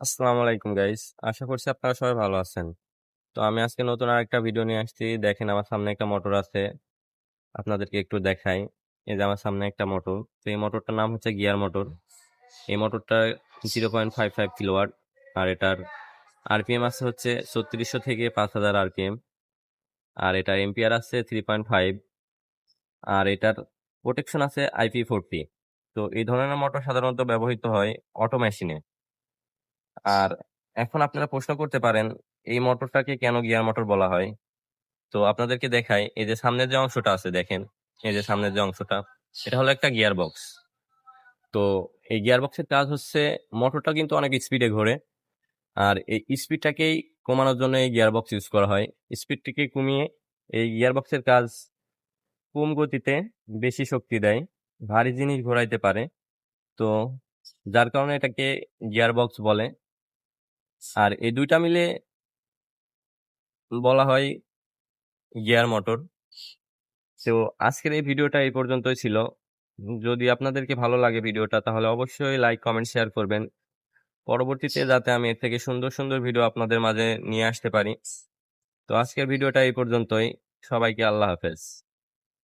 আসসালামু আলাইকুম গাইস। আশা করছি আপনারা সবাই ভালো আছেন। তো আমি আজকে নতুন আরেকটা ভিডিও নিয়ে আসছি। দেখেন আমার সামনে একটা মোটর আছে। আপনাদেরকে একটু দেখাই। এই যে আমার সামনে একটা মোটর। তো এই মোটরটার নাম হচ্ছে গিয়ার মোটর। এই মোটরটা 0.55 কিলোওয়াট। আর এটার আরপিএম আছে হচ্ছে 3600 থেকে 5000 আরপিএম। আর এটার এম্পিয়ার আছে 3.5। আর এটার প্রোটেকশন আছে IP40। তো এই ধরনের মোটর সাধারণত ব্যবহৃত হয় অটো মেশিনে। আর এখন আপনারা প্রশ্ন করতে পারেন এই মোটরটাকে কেন গিয়ার মোটর বলা হয়। তো আপনাদেরকে দেখাই, এই যে সামনের যে অংশটা আছে দেখেন, এই যে সামনের যে অংশটা, এটা হলো একটা গিয়ার বক্স। তো এই গিয়ার বক্সের কাজ হচ্ছে, মোটরটা কিন্তু অনেক স্পিডে ঘোরে। আর এই স্পিডটাকেই কমানোর জন্য এই গিয়ার বক্স ইউজ করা হয়। স্পিডটাকে কমিয়ে এই গিয়ার বক্সের কাজ কম গতিতে বেশি শক্তি দেয়, ভারী জিনিস ঘোরাইতে পারে। তো যার কারণে এটাকে গিয়ার বক্স বলে। আর এই দুইটা মিলে বলা হয় গিয়ার মোটর। তো আজকের এই ভিডিওটা এই পর্যন্তই ছিল। যদি আপনাদেরকে ভালো লাগে ভিডিওটা, তাহলে অবশ্যই লাইক, কমেন্ট, শেয়ার করবেন। পরবর্তীতে যাতে আমি এর থেকে সুন্দর সুন্দর ভিডিও আপনাদের মাঝে নিয়ে আসতে পারি। তো আজকের ভিডিওটা এই পর্যন্তই। সবাইকে আল্লাহ হাফেজ।